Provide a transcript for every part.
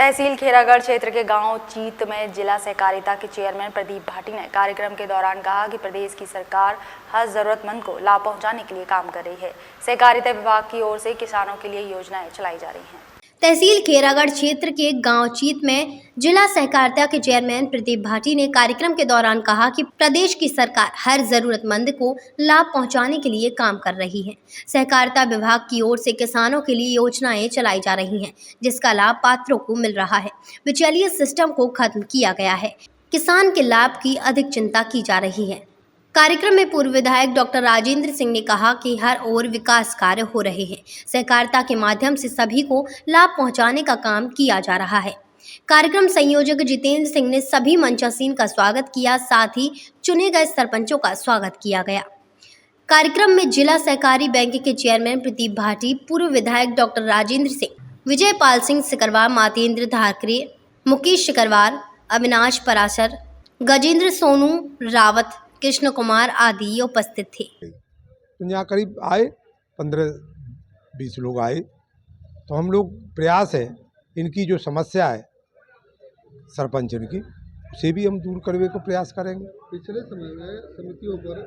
तहसील खेरागढ़ क्षेत्र के गांव चीत में जिला सहकारिता के चेयरमैन प्रदीप भाटी ने कार्यक्रम के दौरान कहा कि प्रदेश की सरकार हर जरूरतमंद को लाभ पहुंचाने के लिए काम कर रही है। सहकारिता विभाग की ओर से किसानों के लिए योजनाएं चलाई जा रही हैं। तहसील खेरागढ़ क्षेत्र के गांव चीत में जिला सहकारिता के चेयरमैन प्रदीप भाटी ने कार्यक्रम के दौरान कहा कि प्रदेश की सरकार हर जरूरतमंद को लाभ पहुंचाने के लिए काम कर रही है। सहकारिता विभाग की ओर से किसानों के लिए योजनाएं चलाई जा रही हैं, जिसका लाभ पात्रों को मिल रहा है। बिचौलिया सिस्टम को खत्म किया गया है। किसान के लाभ की अधिक चिंता की जा रही है। कार्यक्रम में पूर्व विधायक डॉक्टर राजेंद्र सिंह ने कहा कि हर ओर विकास कार्य हो रहे हैं। सहकारिता के माध्यम से सभी को लाभ पहुंचाने का काम किया जा रहा है। कार्यक्रम संयोजक जितेंद्र सिंह ने सभी मंचासीन का स्वागत किया, साथ ही चुने गए सरपंचों का स्वागत किया गया। कार्यक्रम में जिला सहकारी बैंक के चेयरमैन प्रदीप भाटी, पूर्व विधायक डॉक्टर राजेंद्र सिंह, विजय पाल सिंह सिकरवार, मातेंद्र धाकरे, मुकेश सिकरवार, अविनाश पराशर, गजेंद्र सोनू रावत, कृष्ण कुमार आदि उपस्थित थे। तो यहाँ करीब आए 15-20 लोग आए, तो हम लोग प्रयास है इनकी जो समस्या है सरपंच इनकी, उसे भी हम दूर करने को प्रयास करेंगे। पिछले समय में समितियों पर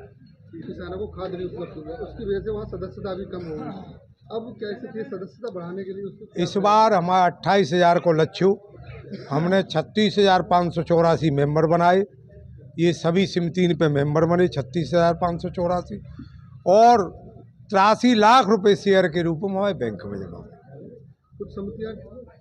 किसानों को खाद नहीं उपलब्ध हुआ, उसकी वजह से वहाँ सदस्यता भी कम हो गई। अब क्या स्थिति है सदस्यता बढ़ाने के लिए? उसको इस बार हमारा 28,000 को लक्ष्य हो, हमने 36,584 मेंबर बनाए। ये सभी समिति पे मेंबर बने 36,584 और 83 लाख रुपए शेयर के रूप में हमारे बैंक में जमा हुए। कुछ समितियाँ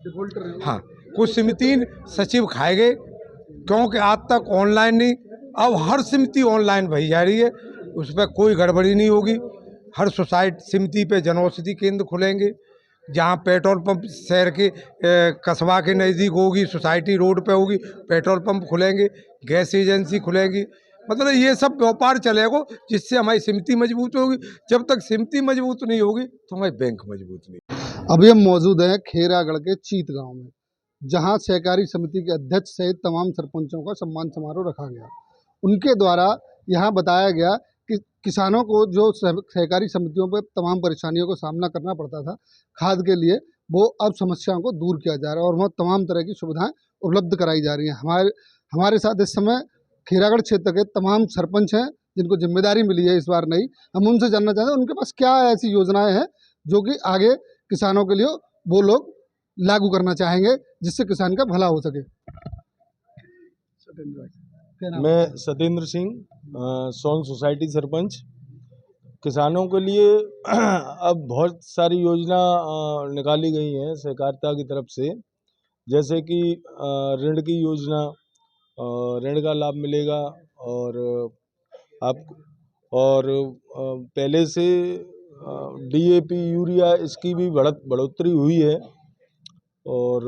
डिफॉल्टर हैं। हाँ, कुछ समिति सचिव खाए गए, क्योंकि आज तक ऑनलाइन नहीं, अब हर समिति ऑनलाइन भई जा रही है, उस पर कोई गड़बड़ी नहीं होगी। हर सोसाइटी समिति पे जनऔषधि केंद्र खुलेंगे, जहाँ पेट्रोल पंप शहर के कस्बा के नज़दीक होगी, सोसाइटी रोड पे होगी, पेट्रोल पंप खुलेंगे, गैस एजेंसी खुलेंगी। मतलब ये सब व्यापार चलेगा, जिससे हमारी समिति मजबूत होगी। जब तक समिति मजबूत नहीं होगी तो हमारी बैंक मजबूत नहीं। अभी हम मौजूद हैं खेरागढ़ के चीत गांव में, जहां सहकारी समिति के अध्यक्ष सहित तमाम सरपंचों का सम्मान समारोह रखा गया। उनके द्वारा यहां बताया गया कि किसानों को जो सहकारी समितियों पर तमाम परेशानियों का सामना करना पड़ता था खाद के लिए, वो अब समस्याओं को दूर किया जा रहा है और वहाँ तमाम तरह की सुविधाएं उपलब्ध कराई जा रही हैं। हमारे साथ इस समय खेरागढ़ क्षेत्र के तमाम सरपंच हैं, जिनको जिम्मेदारी मिली है इस बार नई। हम उनसे जानना चाहते हैं उनके पास क्या ऐसी योजनाएं हैं जो कि आगे किसानों के लिए वो लोग लागू करना चाहेंगे, जिससे किसान का भला हो सके। मैं सतेंद्र सिंह, सोन सोसाइटी सरपंच। किसानों के लिए अब बहुत सारी योजना निकाली गई हैं सहकारिता की तरफ से, जैसे कि ऋण की योजना, ऋण का लाभ मिलेगा और पहले से डीएपी यूरिया इसकी भी बढ़ोतरी हुई है, और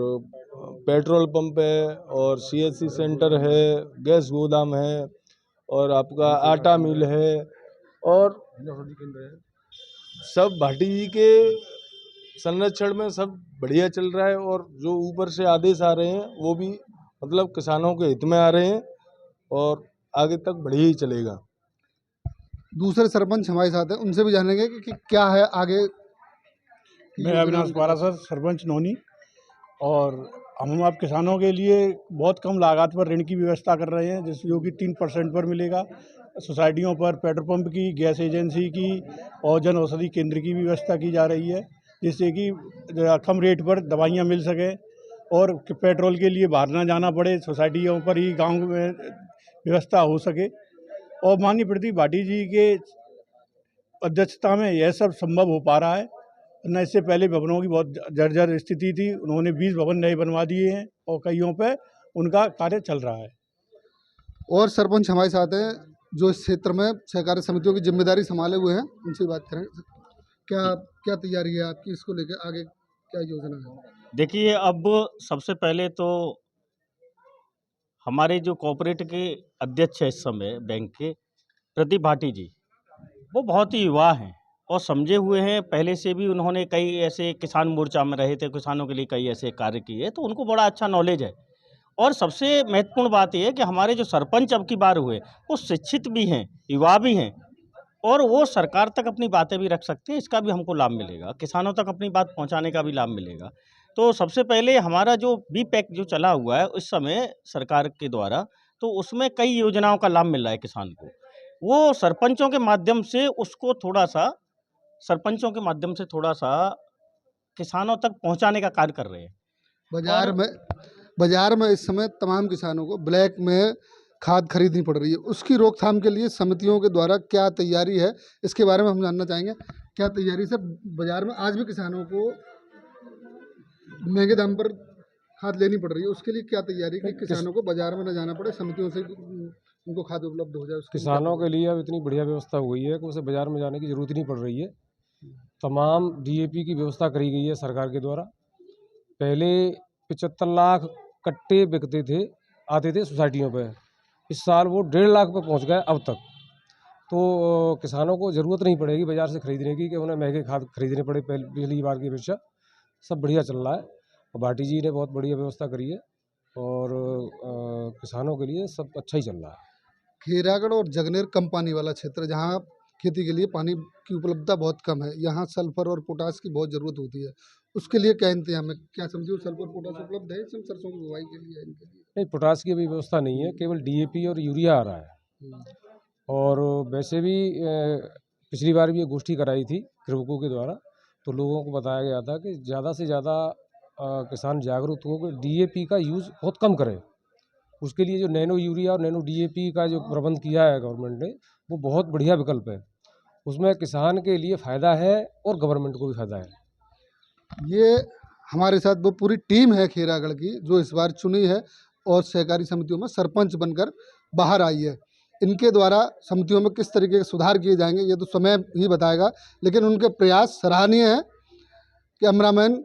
पेट्रोल पंप है और सीएससी सेंटर है, गैस गोदाम है और आपका आटा मिल है, और सब भाटी जी के संरक्षण में सब बढ़िया चल रहा है। और जो ऊपर से आदेश आ रहे हैं वो भी मतलब किसानों के हित में आ रहे हैं और आगे तक बढ़िया ही चलेगा। दूसरे सरपंच हमारे साथ हैं, उनसे भी जानेंगे कि क्या है आगे। मैं अविनाश पराशर, सरपंच नौनी, और हम आप किसानों के लिए बहुत कम लागत पर ऋण की व्यवस्था कर रहे हैं, जिस जो कि 3% पर मिलेगा। सोसाइटियों पर पेट्रोल पंप की, गैस एजेंसी की और जन औषधि केंद्र की व्यवस्था की जा रही है, जिससे कि कम रेट पर दवाइयाँ मिल सकें और पेट्रोल के लिए बाहर ना जाना पड़े, सोसाइटियों पर ही गाँव में व्यवस्था हो सके। और माननीय प्रदीप भाटी जी के अध्यक्षता में यह सब संभव हो पा रहा है, न इससे पहले भवनों की बहुत जर्जर स्थिति थी। उन्होंने 20 भवन नए बनवा दिए हैं और कईयों पे उनका कार्य चल रहा है। और सरपंच हमारे साथ हैं जो इस क्षेत्र में सहकारी समितियों की जिम्मेदारी संभाले हुए हैं, उनसे बात करेंगे। क्या तैयारी है आपकी, इसको लेकर आगे क्या योजना है? देखिए, अब सबसे पहले तो हमारे जो कॉर्पोरेट के अध्यक्ष है इस समय बैंक के, प्रदीप भाटी जी, वो बहुत ही युवा हैं और समझे हुए हैं। पहले से भी उन्होंने कई ऐसे किसान मोर्चा में रहे थे, किसानों के लिए कई ऐसे कार्य किए, तो उनको बड़ा अच्छा नॉलेज है। और सबसे महत्वपूर्ण बात यह है कि हमारे जो सरपंच अब की बार हुए वो शिक्षित भी हैं, युवा भी हैं, और वो सरकार तक अपनी बातें भी रख सकते हैं। इसका भी हमको लाभ मिलेगा, किसानों तक अपनी बात पहुंचाने का भी लाभ मिलेगा। तो सबसे पहले हमारा जो बी पैक जो चला हुआ है उस समय सरकार के द्वारा, तो उसमें कई योजनाओं का लाभ मिल रहा है किसान को। वो सरपंचों के माध्यम से उसको थोड़ा सा किसानों तक पहुंचाने का कार्य कर रहे हैं। बाजार में इस समय तमाम किसानों को ब्लैक में खाद खरीदनी पड़ रही है। उसकी रोकथाम के लिए समितियों के द्वारा क्या तैयारी है, इसके बारे में हम जानना चाहेंगे। क्या तैयारी से बाजार में आज भी किसानों को महंगे दाम पर खाद लेनी पड़ रही है, उसके लिए क्या तैयारी कि किसानों को बाजार में न जाना पड़े, समितियों से उनको खाद उपलब्ध हो जाए? किसानों के लिए अब इतनी बढ़िया व्यवस्था हो गई है कि उसे बाजार में जाने की ज़रूरत ही नहीं पड़ रही है। तमाम डीएपी की व्यवस्था करी गई है सरकार के द्वारा। पहले 75 लाख कट्टे बिकते थे, आते थे सोसाइटियों पे। इस साल वो 1.5 लाख पे पहुंच गए अब तक। तो किसानों को ज़रूरत नहीं पड़ेगी बाज़ार से खरीदने की कि उन्हें महंगे खाद खरीदने पड़े पिछली बार की अपेक्षा। सब बढ़िया चल रहा है और भाटी जी ने बहुत बढ़िया व्यवस्था करी है और किसानों के लिए सब अच्छा ही चल रहा है। खैरागढ़ और जगनेर कम पानी वाला क्षेत्र, जहाँ खेती के लिए पानी की उपलब्धता बहुत कम है, यहाँ सल्फर और पोटास की बहुत ज़रूरत होती है। उसके लिए क्या इंतजाम है? क्या समझो सल्फर पोटास उपलब्ध है सरसों की बुवाई के लिए? इनके लिए नहीं, पोटास की अभी व्यवस्था नहीं है, केवल डीएपी और यूरिया आ रहा है। और वैसे भी पिछली बार भी ये गोष्ठी कराई थी कृषकों के द्वारा, तो लोगों को बताया गया था कि ज़्यादा से ज़्यादा किसान जागरूक हो कि डीएपी का यूज़ बहुत कम करें। उसके लिए जो नैनो यूरिया और नैनो डीएपी का जो प्रबंध किया है गवर्नमेंट ने, वो बहुत बढ़िया विकल्प है। उसमें किसान के लिए फ़ायदा है और गवर्नमेंट को भी फ़ायदा है। ये हमारे साथ वो पूरी टीम है खैरागढ़ की जो इस बार चुनी है और सहकारी समितियों में सरपंच बनकर बाहर आई है। इनके द्वारा समितियों में किस तरीके के सुधार किए जाएंगे ये तो समय ही बताएगा, लेकिन उनके प्रयास सराहनीय है। कैमरामैन